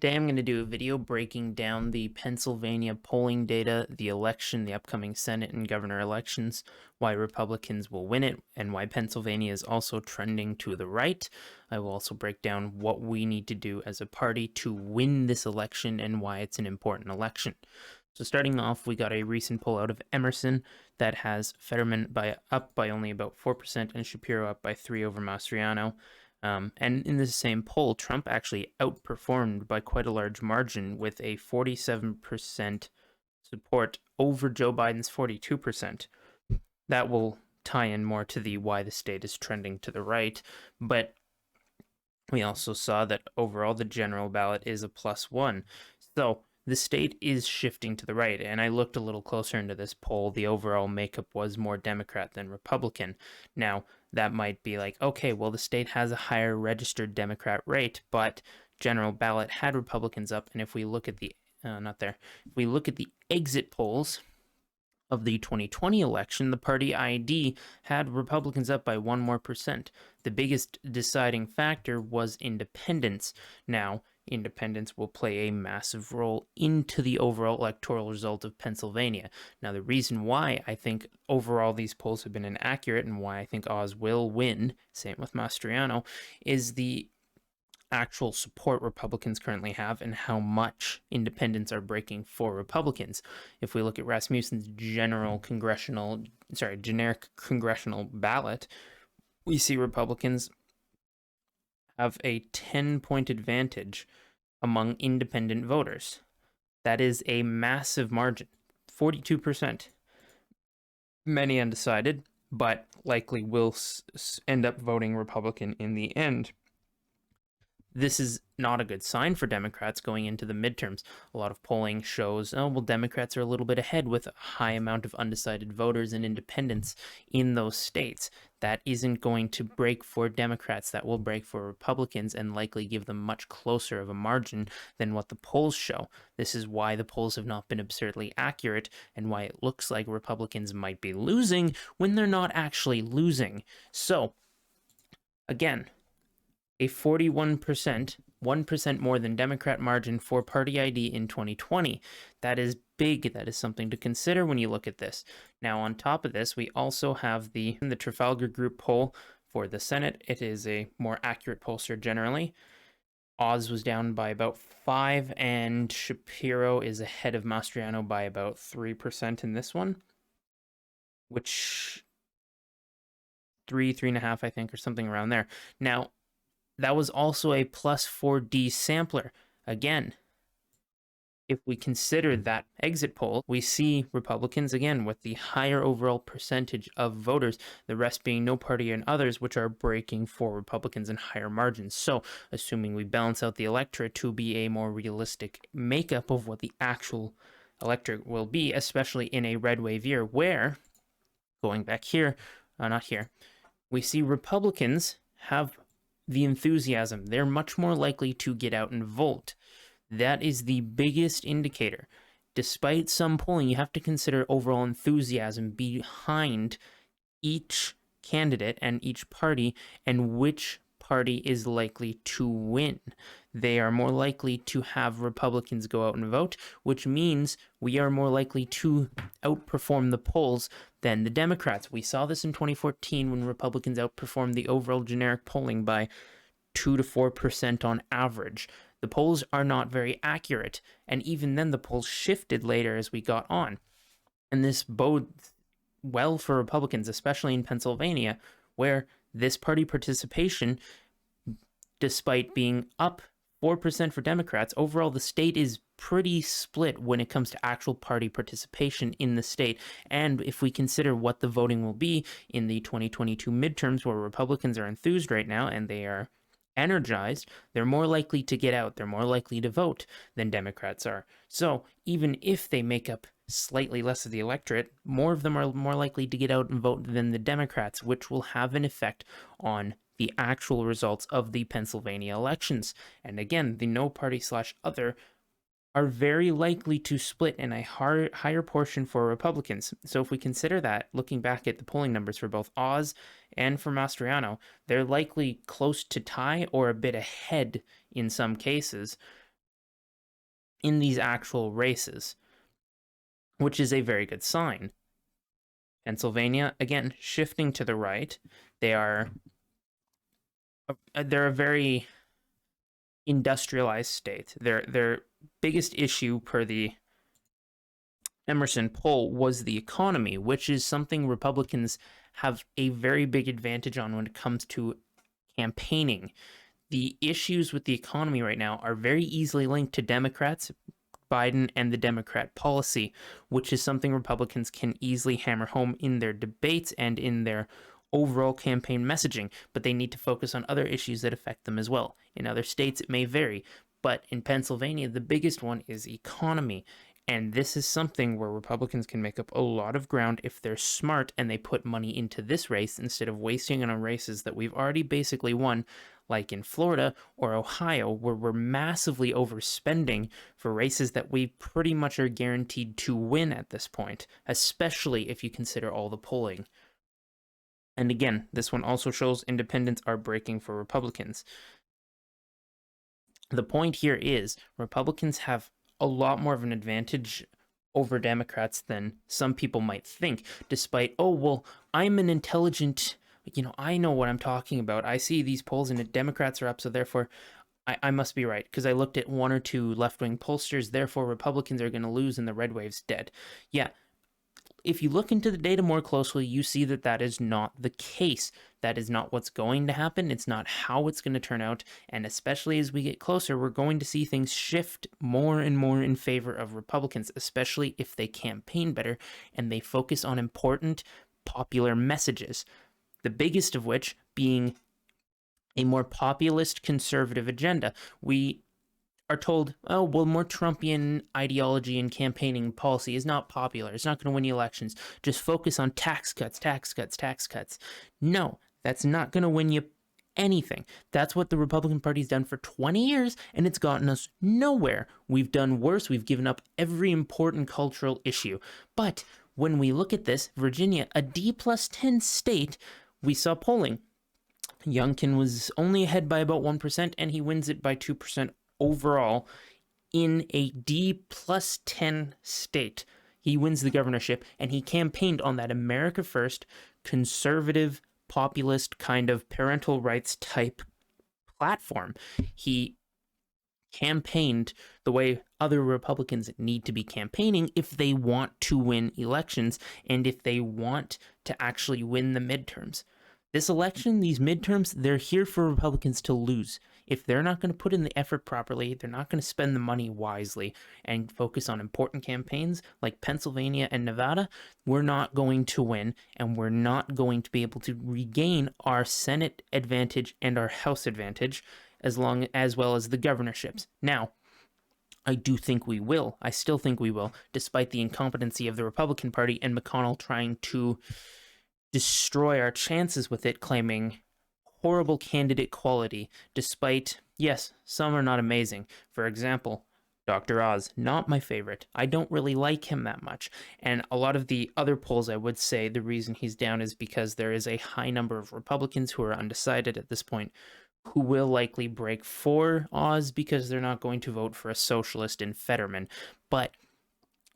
Today I'm going to do a video breaking down the Pennsylvania polling data, the election, the upcoming Senate and governor elections, why Republicans will win it, and why Pennsylvania is also trending to the right. I will also break down what we need to do as a party to win this election and why it's an important election. So starting off, we got a recent poll out of Emerson that has Fetterman up by only about 4% and Shapiro up by 3 over Mastriano. And in the same poll, Trump actually outperformed by quite a large margin with a 47% support over Joe Biden's 42%. That will tie in more to the why the state is trending to the right. But we also saw that overall the general ballot is a +1. So the state is shifting to the right. And I looked a little closer into this poll. The overall makeup was more Democrat than Republican. Now, that might be like, okay, well, the state has a higher registered Democrat rate, but general ballot had Republicans up. And if we look at the, not there, if we look at the exit polls of the 2020 election, the party ID had Republicans up by 1 more percent. The biggest deciding factor was independence. Now, independence will play a massive role into the overall electoral result of Pennsylvania. Now, the reason why I think overall these polls have been inaccurate and why I think Oz will win, same with Mastriano, is the actual support Republicans currently have and how much independents are breaking for Republicans. If we look at Rasmussen's generic congressional ballot, we see Republicans have a 10-point advantage among independent voters. That is a massive margin, 42%. Many undecided, but likely will end up voting Republican in the end. This is not a good sign for Democrats going into the midterms. A lot of polling shows, oh, well, Democrats are a little bit ahead with a high amount of undecided voters and independents in those states. That isn't going to break for Democrats. That will break for Republicans and likely give them much closer of a margin than what the polls show. This is why the polls have not been absurdly accurate and why it looks like Republicans might be losing when they're not actually losing. So, again, a 41%, 1% more than Democrat margin for party ID in 2020. That is big. That is something to consider when you look at this. Now, on top of this, we also have the Trafalgar Group poll for the Senate. It is a more accurate pollster generally. Oz was down by about 5, and Shapiro is ahead of Mastriano by about 3% in this one, which 3.5, I think, or something around there. Now, that was also a +4D sampler. Again, if we consider that exit poll, we see Republicans, again, with the higher overall percentage of voters, the rest being no party and others, which are breaking for Republicans in higher margins. So, assuming we balance out the electorate to be a more realistic makeup of what the actual electorate will be, especially in a red wave year, where, going back here, not here, we see Republicans have the enthusiasm. They're much more likely to get out and vote. That is the biggest indicator. Despite some polling, you have to consider overall enthusiasm behind each candidate and each party and which party is likely to win. They are more likely to have Republicans go out and vote, which means we are more likely to outperform the polls than the Democrats. We saw this in 2014 when Republicans outperformed the overall generic polling by 2 to 4% on average. The polls are not very accurate, and even then the polls shifted later as we got on. And this bodes well for Republicans, especially in Pennsylvania, where this party participation, despite being up 4% for Democrats, overall the state is pretty split when it comes to actual party participation in the state. And if we consider what the voting will be in the 2022 midterms, where Republicans are enthused right now and they are energized, they're more likely to get out, they're more likely to vote than Democrats are. So even if they make up slightly less of the electorate, more of them are more likely to get out and vote than the Democrats, which will have an effect on the actual results of the Pennsylvania elections. And again, the no party / other are very likely to split in a higher portion for Republicans. So if we consider that, looking back at the polling numbers for both Oz and for Mastriano, they're likely close to tie or a bit ahead in some cases in these actual races, which is a very good sign. Pennsylvania, again, shifting to the right. They're a very industrialized state. Their biggest issue per the Emerson poll was the economy, which is something Republicans have a very big advantage on when it comes to campaigning. The issues with the economy right now are very easily linked to Democrats, Biden, and the Democrat policy, which is something Republicans can easily hammer home in their debates and in their overall campaign messaging, but they need to focus on other issues that affect them as well. In other states, it may vary, but in Pennsylvania, the biggest one is economy. And this is something where Republicans can make up a lot of ground if they're smart and they put money into this race instead of wasting it on races that we've already basically won, like in Florida or Ohio, where we're massively overspending for races that we pretty much are guaranteed to win at this point, especially if you consider all the polling. And again, this one also shows independents are breaking for Republicans. The point here is Republicans have a lot more of an advantage over Democrats than some people might think, despite, oh, well, I'm an intelligent, I know what I'm talking about. I see these polls and the Democrats are up, so therefore I must be right because I looked at one or two left-wing pollsters, therefore Republicans are going to lose and the red wave's dead. Yeah, if you look into the data more closely, you see that that is not the case. That is not what's going to happen. It's not how it's going to turn out. And especially as we get closer, we're going to see things shift more and more in favor of Republicans, especially if they campaign better and they focus on important popular messages. The biggest of which being a more populist conservative agenda. We are told, oh, well, more Trumpian ideology and campaigning policy is not popular. It's not going to win the elections. Just focus on tax cuts, tax cuts, tax cuts. No, that's not going to win you anything. That's what the Republican Party's done for 20 years, and it's gotten us nowhere. We've done worse. We've given up every important cultural issue. But when we look at this, Virginia, a D+10 state, we saw polling. Youngkin was only ahead by about 1%, and he wins it by 2% overall in a D+10 state. He wins the governorship, and he campaigned on that America First, conservative, populist kind of parental rights type platform. He campaigned the way other Republicans need to be campaigning if they want to win elections and if they want to actually win the midterms. This election, these midterms, they're here for Republicans to lose. If they're not going to put in the effort properly, they're not going to spend the money wisely and focus on important campaigns like Pennsylvania and Nevada, we're not going to win, and we're not going to be able to regain our Senate advantage and our House advantage as well as the governorships. Now, I do think we will. I still think we will, despite the incompetency of the Republican Party and McConnell trying to destroy our chances with it, claiming horrible candidate quality, despite, yes, some are not amazing. For example, Dr. Oz, not my favorite. I don't really like him that much. And a lot of the other polls, I would say the reason he's down is because there is a high number of Republicans who are undecided at this point who will likely break for Oz because they're not going to vote for a socialist in Fetterman. But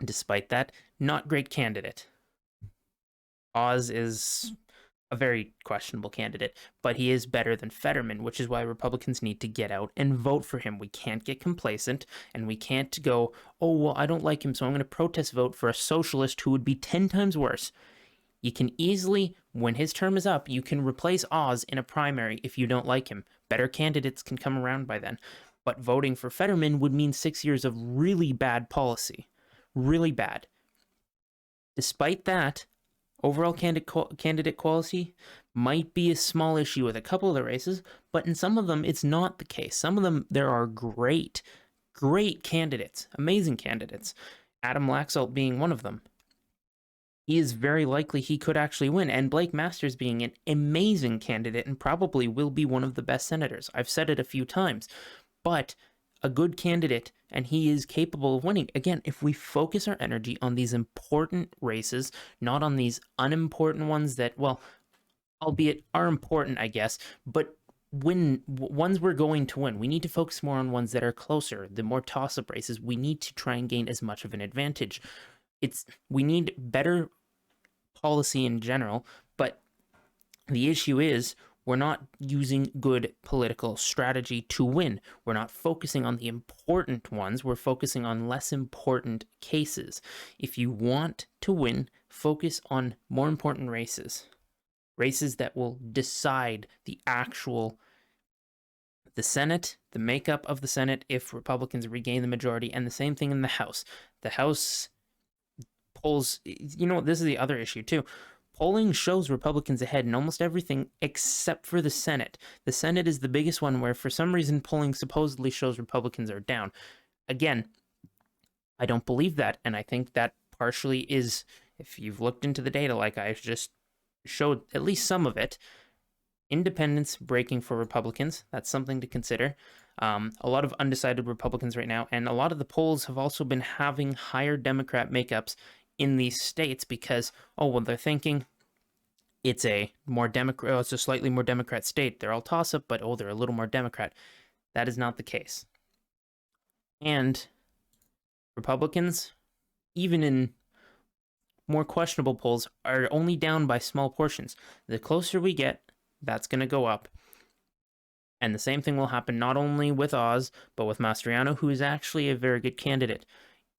despite that, not great candidate. Oz is a very questionable candidate, but he is better than Fetterman, which is why Republicans need to get out and vote for him. We can't get complacent, and we can't go, oh, well, I don't like him, so I'm going to protest vote for a socialist who would be 10 times worse. You can easily, when his term is up, you can replace Oz in a primary if you don't like him. Better candidates can come around by then. But voting for Fetterman would mean 6 years of really bad policy. Really bad. Despite that, overall candidate quality might be a small issue with a couple of the races, but in some of them, it's not the case. Some of them, there are great candidates, amazing candidates. Adam Laxalt being one of them. He is very likely he could actually win, and Blake Masters being an amazing candidate and probably will be one of the best senators. I've said it a few times, but a good candidate, and he is capable of winning. Again, if we focus our energy on these important races, not on these unimportant ones that, well, albeit are important, I guess, but ones we're going to win. We need to focus more on ones that are closer. The more toss-up races, we need to try and gain as much of an advantage. We need better policy in general, but the issue is we're not using good political strategy to win. We're not focusing on the important ones. We're focusing on less important cases. If you want to win, focus on more important races. Races that will decide the Senate, the makeup of the Senate if Republicans regain the majority, and the same thing in the House. The House polls, this is the other issue too. Polling shows Republicans ahead in almost everything except for the Senate. The Senate is the biggest one where for some reason polling supposedly shows Republicans are down. Again, I don't believe that, and I think that partially is, if you've looked into the data like I just showed at least some of it, independents breaking for Republicans. That's something to consider. A lot of undecided Republicans right now, and a lot of the polls have also been having higher Democrat makeups in these states because, they're thinking it's a slightly more Democrat state. They're all toss-up, but they're a little more Democrat. That is not the case. And Republicans, even in more questionable polls, are only down by small portions. The closer we get, that's going to go up. And the same thing will happen not only with Oz, but with Mastriano, who is actually a very good candidate.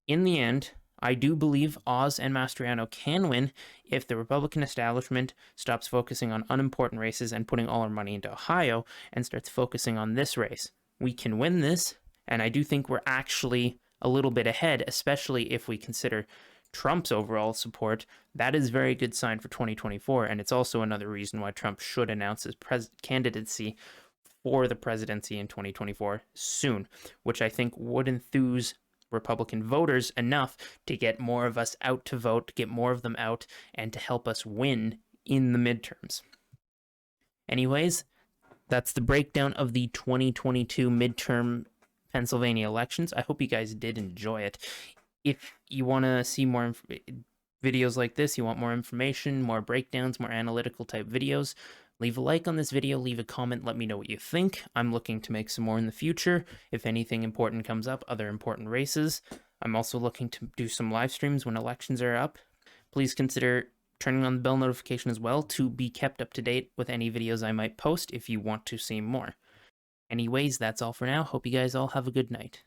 In the end, I do believe Oz and Mastriano can win if the Republican establishment stops focusing on unimportant races and putting all our money into Ohio and starts focusing on this race. We can win this, and I do think we're actually a little bit ahead, especially if we consider Trump's overall support. That is a very good sign for 2024, and it's also another reason why Trump should announce his candidacy for the presidency in 2024 soon, which I think would enthuse Republican voters enough to get more of us out to vote, get more of them out, and to help us win in the midterms. Anyways, that's the breakdown of the 2022 midterm Pennsylvania elections. I hope you guys did enjoy it. If you want to see more videos like this, you want more information, more breakdowns, more analytical type videos, leave a like on this video, leave a comment, let me know what you think. I'm looking to make some more in the future. If anything important comes up, other important races. I'm also looking to do some live streams when elections are up. Please consider turning on the bell notification as well to be kept up to date with any videos I might post if you want to see more. Anyways, that's all for now. Hope you guys all have a good night.